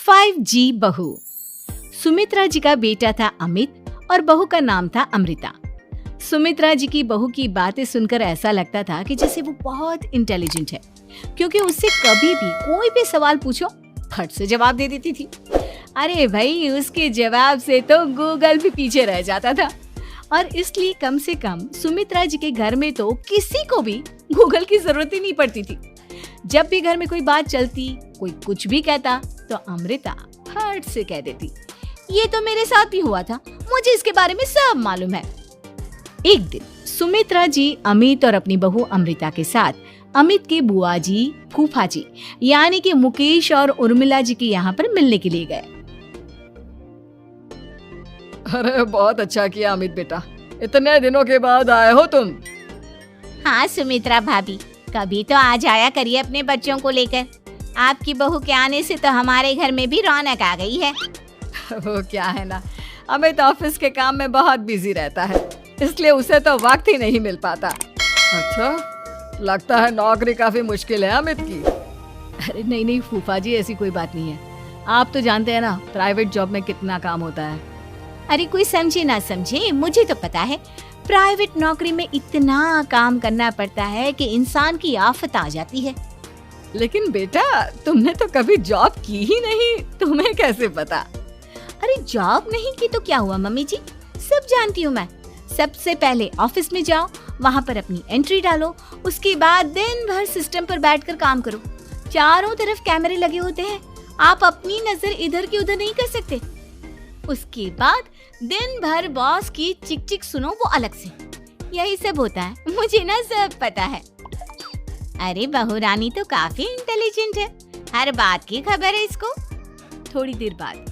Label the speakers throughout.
Speaker 1: 5G बहू। सुमित्रा जी का बेटा था अमित और बहू का नाम था अमृता। सुमित्रा जी की बहू की बातें सुनकर ऐसा लगता था कि जैसे वो बहुत इंटेलिजेंट है, क्योंकि उससे कभी भी कोई भी सवाल पूछो फट से जवाब दे देती थी। अरे भाई, उसके जवाब से तो गूगल भी पीछे रह जाता था। और इसलिए कम से कम सुमित्रा जी के घर में तो किसी को भी गूगल की जरूरत ही नहीं पड़ती थी। जब भी घर में कोई बात चलती, कोई कुछ भी कहता, तो अमृता फट से कह देती, ये तो मेरे साथ भी हुआ था, मुझे इसके बारे में सब मालूम है। एक दिन सुमित्रा जी अमित और अपनी बहू अमृता के साथ अमित के बुआ जी, फूफा जी यानी कि मुकेश और उर्मिला जी के यहाँ पर मिलने के लिए गए।
Speaker 2: अरे बहुत अच्छा किया अमित बेटा, इतने दिनों के बाद आए हो तुम।
Speaker 3: हाँ सुमित्रा भाभी, कभी तो आ जाया करिए अपने बच्चों को लेकर। आपकी बहू के आने से तो हमारे घर में भी रौनक आ गई है।
Speaker 2: वो क्या है ना, अमित ऑफिस के काम में बहुत बिजी रहता है, इसलिए उसे तो वक्त ही नहीं मिल पाता। अच्छा, लगता है नौकरी काफी मुश्किल है अमित की।
Speaker 1: अरे नहीं फूफा जी, ऐसी कोई बात नहीं है। आप तो जानते हैं ना प्राइवेट जॉब में कितना काम होता है।
Speaker 3: अरे कोई समझे ना समझे, मुझे तो पता है प्राइवेट नौकरी में इतना काम करना पड़ता है कि इंसान की आफत आ जाती है।
Speaker 2: लेकिन बेटा, तुमने तो कभी जॉब की ही नहीं, तुम्हें कैसे पता?
Speaker 3: अरे जॉब नहीं की तो क्या हुआ मम्मी जी, सब जानती हूँ मैं। सबसे पहले ऑफिस में जाओ, वहाँ पर अपनी एंट्री डालो, उसके बाद दिन भर सिस्टम पर बैठकर काम करो। चारों तरफ कैमरे लगे होते हैं, आप अपनी नजर इधर की उधर नहीं कर सकते। उसके बाद दिन भर बॉस की चिक चिक सुनो, वो अलग से। यही सब होता है, मुझे ना सब पता है। अरे बहू रानी तो काफी इंटेलिजेंट है, हर बात की खबर है इसको।
Speaker 1: थोड़ी देर बाद,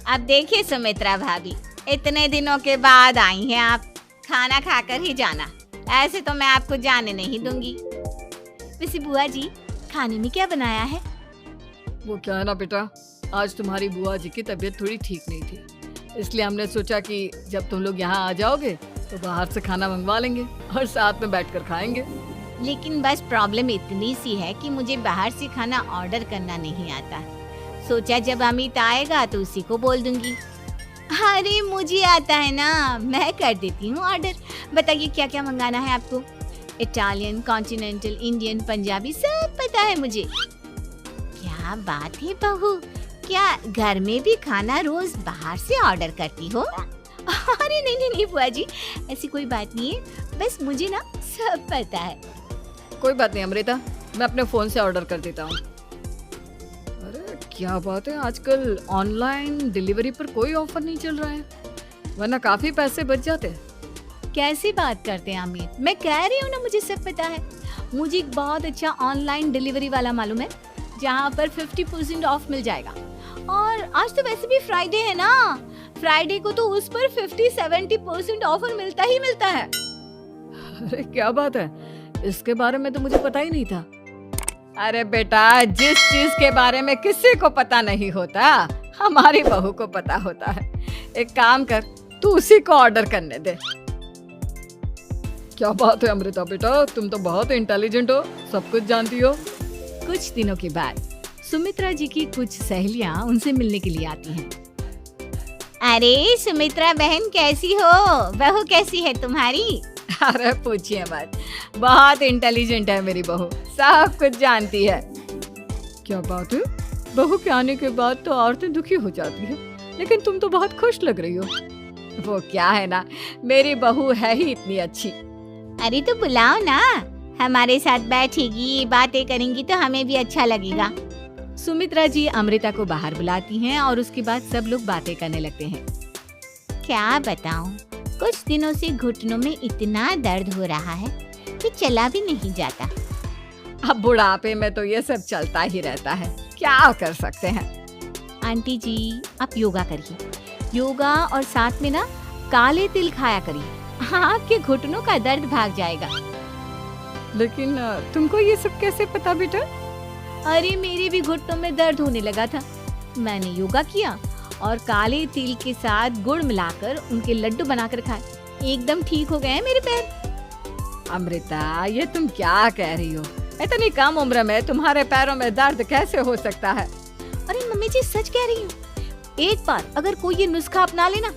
Speaker 3: अब देखिए सुमित्रा भाभी, इतने दिनों के बाद आई हैं आप, खाना खाकर ही जाना, ऐसे तो मैं आपको जाने नहीं दूंगी।
Speaker 1: वैसे बुआ जी, खाने में क्या बनाया है?
Speaker 2: वो क्या है ना बेटा, आज तुम्हारी बुआ जी की तबीयत थोड़ी ठीक नहीं थी, इसलिए हमने सोचा कि जब तुम लोग यहाँ आ जाओगे तो बाहर से खाना मंगवा लेंगे और साथ में बैठकर खाएंगे।
Speaker 3: लेकिन बस प्रॉब्लम इतनी सी है कि मुझे बाहर से खाना ऑर्डर करना नहीं आता। सोचा जब अमित आएगा तो उसी को बोल दूंगी। अरे मुझे आता है ना, मैं कर देती हूँ ऑर्डर। बताइए क्या क्या मंगाना है आपको? इटालियन, कॉन्टिनेंटल, इंडियन, पंजाबी, सब पता है मुझे। क्या बात है बहू, क्या घर में भी खाना रोज बाहर से ऑर्डर करती हो?
Speaker 1: अरे नहीं बुआ जी, ऐसी कोई बात नहीं है, बस मुझे ना सब पता है।
Speaker 2: कोई बात नहीं अमृता, मैं अपने फोन से ऑर्डर कर देता हूँ। अरे क्या बात है, आजकल ऑनलाइन डिलीवरी पर कोई ऑफर नहीं चल रहा है, वरना काफी पैसे बच जाते हैं।
Speaker 1: कैसी बात करते हैं अमित, मैं कह रही हूँ ना मुझे सब पता है। मुझे एक बहुत अच्छा ऑनलाइन डिलीवरी वाला मालूम है, जहाँ पर 50% ऑफ मिल जाएगा। और आज तो वैसे भी फ्राइडे है ना, फ्राइडे को तो उस पर 50-70% ऑफर मिलता ही मिलता है।
Speaker 2: अरे क्या बात है, इसके बारे में तो मुझे पता ही नहीं था। अरे बेटा, जिस चीज के बारे में किसी को पता नहीं होता, हमारी बहू को पता होता है। एक काम कर, तू उसी को ऑर्डर करने दे। क्या बात है अमृता बेटा, तुम तो बहुत इंटेलिजेंट हो, सब कुछ जानती हो।
Speaker 1: कुछ दिनों के बाद सुमित्रा जी की कुछ सहेलियां उनसे मिलने के लिए आती हैं।
Speaker 3: अरे सुमित्रा बहन कैसी हो, बहू कैसी है तुम्हारी?
Speaker 2: अरे पूछिए मत, बहुत इंटेलिजेंट है मेरी बहू, सब कुछ जानती है। क्या बात है, बहू के आने के बाद तो औरतें दुखी हो जाती है, लेकिन तुम तो बहुत खुश लग रही हो। वो क्या है ना, मेरी बहू है ही इतनी अच्छी।
Speaker 3: अरे तो बुलाओ ना, हमारे साथ बैठेगी, बातें करेंगी तो हमें भी अच्छा लगेगा।
Speaker 1: सुमित्रा जी अमृता को बाहर बुलाती हैं और उसके बाद सब लोग बातें करने लगते हैं।
Speaker 3: क्या बताऊं, कुछ दिनों से घुटनों में इतना दर्द हो रहा है कि चला भी नहीं जाता।
Speaker 2: अब बुढ़ापे में तो ये सब चलता ही रहता है, क्या कर सकते हैं।
Speaker 1: आंटी जी, आप योगा करिए, योगा और साथ में ना काले तिल खाया करिए, आपके घुटनों का दर्द भाग जाएगा।
Speaker 2: लेकिन तुमको ये सब कैसे पता बेटा?
Speaker 1: अरे मेरे भी घुटनों में दर्द होने लगा था, मैंने योगा किया और काले तिल के साथ गुड़ मिलाकर उनके लड्डू बनाकर खाए, एकदम ठीक हो गए हैं मेरे पैर।
Speaker 2: अमृता, ये तुम क्या कह रही हो? इतनी कम उम्र में तुम्हारे पैरों में दर्द कैसे हो सकता है?
Speaker 1: अरे मम्मी
Speaker 3: मम्मी जी सच कह रही हूँ, एक बार अगर कोई ये नुस्खा अपना लेना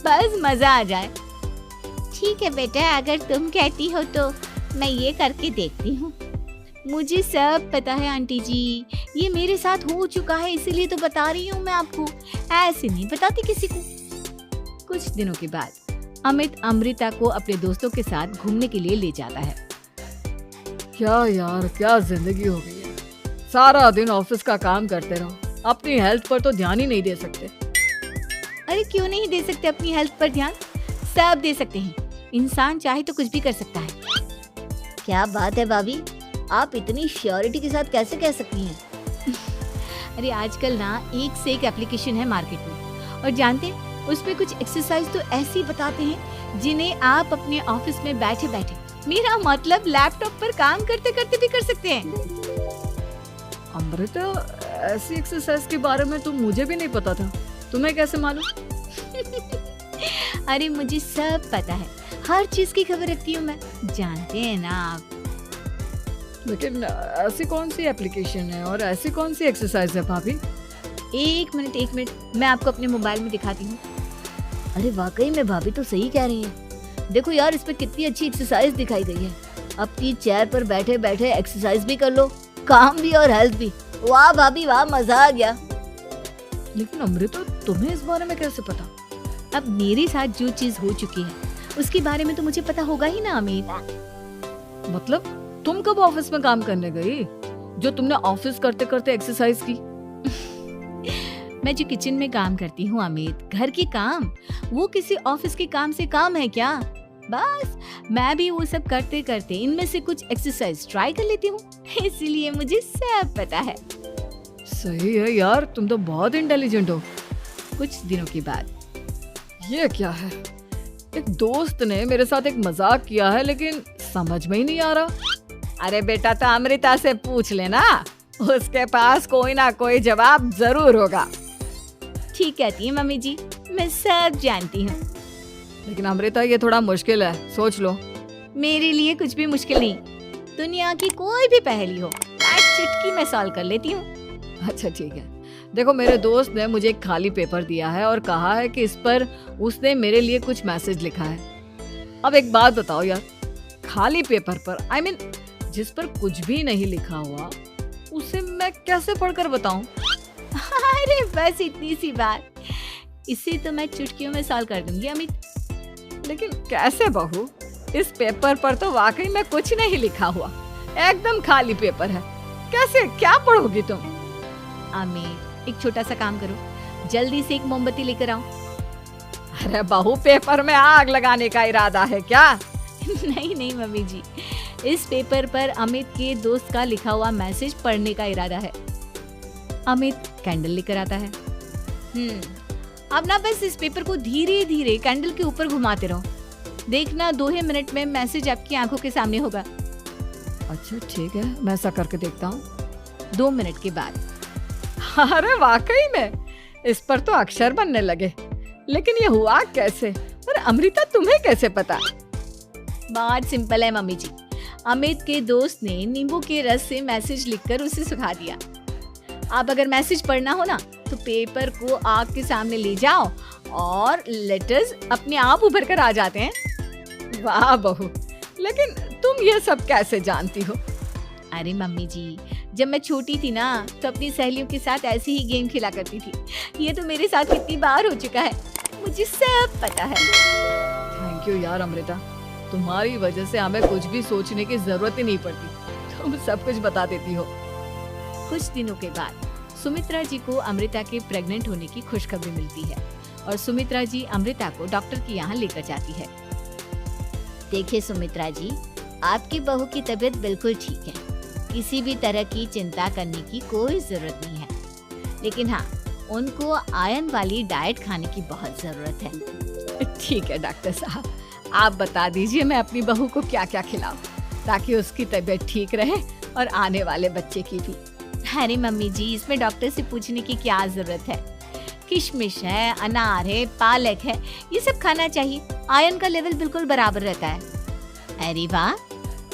Speaker 3: बस मजा आ जाए। ठीक है बेटा, अगर तुम कहती हो तो मैं ये करके देखती हूँ। मुझे सब पता है आंटी जी, ये मेरे साथ हो चुका है, इसीलिए तो बता रही हूँ मैं आपको, ऐसे नहीं बताती किसी को।
Speaker 1: कुछ दिनों के बाद अमित अमृता को अपने दोस्तों के साथ घूमने के लिए ले जाता है।
Speaker 2: क्या यार, क्या जिंदगी हो गई है। सारा दिन ऑफिस का काम करते रहो, अपनी हेल्थ पर तो ध्यान ही नहीं दे सकते।
Speaker 3: अरे क्यों नहीं दे सकते अपनी हेल्थ पर ध्यान, सब दे सकते हैं। इंसान चाहे तो कुछ भी कर सकता है। क्या बात है भाभी, आप इतनी श्योरिटी के साथ कैसे कह सकती हैं?
Speaker 1: अरे आजकल ना एक से एक एप्लीकेशन है मार्केट में, और जानते हैं उसमें कुछ एक्सरसाइज तो ऐसी बताते हैं जिन्हें आप अपने ऑफिस में बैठे बैठे, मेरा मतलब लैपटॉप पर काम करते करते भी कर सकते हैं।
Speaker 2: अमृता, ऐसी एक्सरसाइज के बारे में तो मुझे भी नहीं पता था, तुम्हें कैसे मालूम?
Speaker 3: अरे मुझे सब पता है, हर चीज की खबर रखती हूँ मैं, जानते हैं ना आप।
Speaker 2: लेकिन ऐसी कौन सी एप्लीकेशन है और ऐसी कौन सी एक्सरसाइज है भाभी?
Speaker 3: एक मिनट, मैं आपको अपने मोबाइल में दिखाती हूँ। अरे वाकई में भाभी तो सही कह रही हैं। देखो यार, इस पे कितनी अच्छी एक्सरसाइज दिखाई गई है। अपनी चेयर पर बैठे बैठे एक्सरसाइज भी कर लो, काम भी और हेल्थ भी। वाह भाभी वाह, मजा आ गया।
Speaker 2: लेकिन अमृता, तुम्हें इस बारे में कैसे पता?
Speaker 1: अब मेरे साथ जो चीज हो चुकी है उसके बारे में तो मुझे पता होगा ही ना अमित।
Speaker 2: मतलब तुम कब ऑफिस में काम करने गई जो तुमने ऑफिस करते करते एक्सरसाइज की?
Speaker 1: मैं जो किचन में काम करती हूँ अमित, घर की काम, वो किसी ऑफिस के काम से काम है क्या? बस मैं भी वो सब करते करते इनमें से कुछ एक्सरसाइज ट्राई कर लेती हूँ, इसीलिए मुझे सब पता है।
Speaker 2: सही है यार, तुम तो बहुत इंटेलिजेंट हो।
Speaker 1: कुछ दिनों के बाद
Speaker 2: ये क्या है? एक दोस्त ने मेरे साथ एक मजाक किया है, लेकिन समझ में ही नहीं आ रहा।
Speaker 1: अरे बेटा, तो अमृता से पूछ लेना, उसके पास कोई ना कोई जवाब जरूर होगा।
Speaker 3: ठीक कहती है मम्मी जी, मैं सब जानती हूँ।
Speaker 2: लेकिन अमृता, ये थोड़ा मुश्किल है, सोच लो।
Speaker 3: मेरे लिए कुछ भी मुश्किल नहीं, दुनिया की कोई भी पहेली हो मैं चुटकी में सॉल्व कर लेती हूँ।
Speaker 2: अच्छा ठीक है, देखो मेरे दोस्त ने मुझे एक खाली पेपर दिया है और कहा है कि इस पर उसने मेरे लिए कुछ मैसेज लिखा है। अब एक बात बताओ यार, खाली पेपर पर, I mean, जिस पर कुछ भी नहीं लिखा हुआ, उसे मैं कैसे पढ़कर बताऊं?
Speaker 3: अरे बस इतनी सी बात, इसे तो मैं चुटकियों में सॉल्व कर दूंगी अमित।
Speaker 2: लेकिन कैसे बहू? इस पेपर पर तो वाकई में कुछ नहीं लिखा हुआ, एकदम खाली पेपर है, कैसे, क्या पढ़ोगी तुम?
Speaker 3: अमित, एक छोटा सा काम करो, जल्दी से एक मोमबत्ती लेकर आओ।
Speaker 2: अरे बहू, पेपर में आग लगाने का इरादा है क्या?
Speaker 3: नहीं मम्मी जी, इस पेपर पर अमित के दोस्त का लिखा हुआ मैसेज पढ़ने का इरादा है।
Speaker 1: अमित कैंडल लेकर आता है।
Speaker 3: अब ना बस इस पेपर को धीरे धीरे कैंडल के ऊपर घुमाते रहो, देखना 2 ही मिनट में मैसेज आपकी आंखों के सामने होगा।
Speaker 2: अच्छा ठीक है, मैं ऐसा करके देखता हूँ।
Speaker 1: 2 मिनट के बाद,
Speaker 2: अरे वाकई में इस पर तो अक्षर बनने लगे, लेकिन ये हुआ कैसे? और अमृता, तुम्हें कैसे पता?
Speaker 3: बहुत सिंपल है मम्मी जी, अमित के दोस्त ने नींबू के रस से मैसेज लिखकर उसे सुखा दिया। आप अगर मैसेज पढ़ना हो ना तो पेपर को आग के सामने ले जाओ और लेटर्स अपने आप उभर कर आ जाते हैं।
Speaker 2: वाह बहू, लेकिन तुम ये सब कैसे जानती हो?
Speaker 3: अरे मम्मी जी, जब मैं छोटी थी ना तो अपनी सहेलियों के साथ ऐसे ही गेम खेला करती थी। ये तो मेरे साथ कितनी बार हो चुका है, मुझे सब पता है।
Speaker 2: थैंक यू यार अमृता, तुम्हारी वजह से हमें कुछ भी सोचने की जरूरत ही नहीं पड़ती, तुम सब कुछ बता देती हो।
Speaker 1: कुछ दिनों के बाद सुमित्रा जी को अमृता के प्रेग्नेंट होने की खुशखबरी मिलती है और सुमित्रा जी अमृता को डॉक्टर के यहाँ लेकर जाती है।
Speaker 3: देखिए सुमित्रा जी, आपकी बहू की तबीयत बिल्कुल ठीक है, किसी भी तरह की चिंता करने की कोई जरूरत नहीं है, लेकिन हाँ, उनको आयरन वाली डाइट खाने की बहुत जरूरत है।
Speaker 2: ठीक है डॉक्टर साहब, आप बता दीजिए मैं अपनी बहू को क्या क्या खिलाऊं ताकि उसकी तबीयत ठीक रहे और आने वाले बच्चे की भी।
Speaker 3: अरे मम्मी जी, इसमें डॉक्टर से पूछने की क्या जरूरत है, किशमिश है, अनार है, पालक है, ये सब खाना चाहिए, आयरन का लेवल बिल्कुल बराबर रहता है। अरे वाह,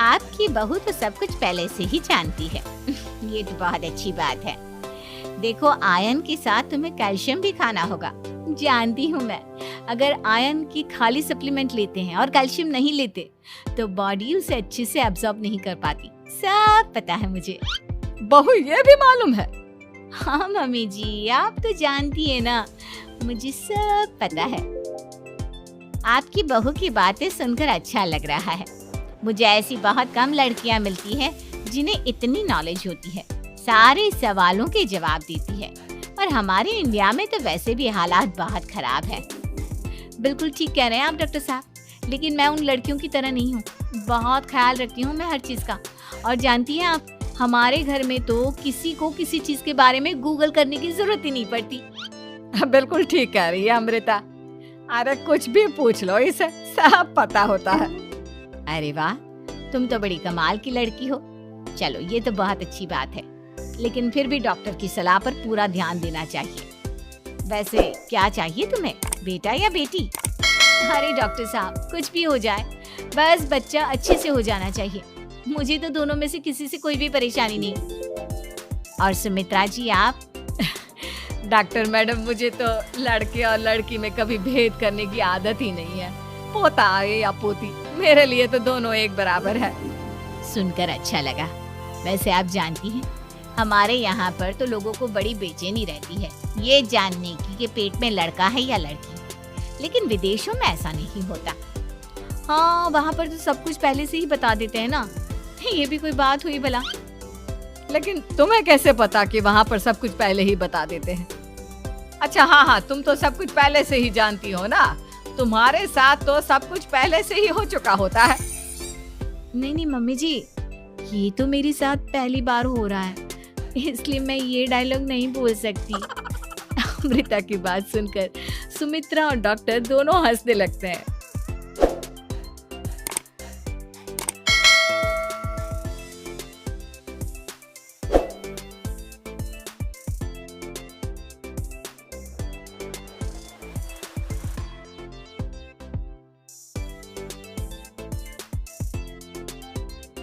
Speaker 3: आपकी बहू तो सब कुछ पहले से ही जानती है। ये तो बहुत अच्छी बात है। देखो आयरन के साथ तुम्हें कैल्शियम भी खाना होगा। जानती हूँ मैं, अगर आयरन की खाली सप्लीमेंट लेते हैं और कैल्शियम नहीं लेते तो बॉडी उसे अच्छे से एब्जॉर्ब नहीं कर पाती। सब पता है मुझे।
Speaker 2: बहू ये भी मालूम है?
Speaker 3: हाँ मम्मी जी, आप तो जानती है ना, मुझे सब पता है। आपकी बहू की बातें सुनकर अच्छा लग रहा है। मुझे ऐसी बहुत कम लड़कियां मिलती हैं जिन्हें इतनी नॉलेज होती है, सारे सवालों के जवाब देती है। और हमारे इंडिया में तो वैसे भी हालात बहुत खराब है। बिल्कुल ठीक कह रहे हैं आप डॉक्टर साहब, लेकिन मैं उन लड़कियों की तरह नहीं हूँ। बहुत ख्याल रखती हूँ मैं हर चीज का। और जानती हैं आप, हमारे घर में तो किसी को किसी चीज के बारे में गूगल करने की जरूरत ही नहीं पड़ती।
Speaker 2: बिल्कुल ठीक कह रही है अमृता। अरे कुछ भी पूछ लो, इसे सब पता होता है।
Speaker 3: अरे वाह, तुम तो बड़ी कमाल की लड़की हो। चलो ये तो बहुत अच्छी बात है, लेकिन फिर भी डॉक्टर की सलाह पर पूरा ध्यान देना चाहिए। वैसे क्या चाहिए तुम्हें, बेटा या बेटी? अरे डॉक्टर साहब, कुछ भी हो जाए, बस बच्चा अच्छे से हो जाना चाहिए। मुझे तो दोनों में से किसी से कोई भी परेशानी नहीं। और सुमित्रा जी आप?
Speaker 2: डॉक्टर मैडम, मुझे तो लड़के और लड़की में कभी भेद करने की आदत ही नहीं है। पोता आए या पोती, मेरे लिए तो दोनों एक बराबर है।
Speaker 3: सुनकर अच्छा लगा। वैसे आप जानती हैं, हमारे यहाँ पर तो लोगों को बड़ी बेचैनी रहती है ये जानने की कि पेट में लड़का है या लड़की। लेकिन विदेशों में ऐसा नहीं होता।
Speaker 1: हाँ, वहाँ पर तो सब कुछ पहले से ही बता देते हैं ना। ये भी कोई बात हुई भला?
Speaker 2: लेकिन तुम्हें कैसे पता कि वहाँ पर सब कुछ पहले ही बता देते हैं? अच्छा हाँ, तुम तो सब कुछ पहले से ही जानती हो ना। तुम्हारे साथ तो सब कुछ पहले से ही हो चुका होता है।
Speaker 1: नहीं मम्मी जी, ये तो मेरे साथ पहली बार हो रहा है, इसलिए मैं ये डायलॉग नहीं बोल सकती। अमृता की बात सुनकर सुमित्रा और डॉक्टर दोनों हंसने लगते हैं।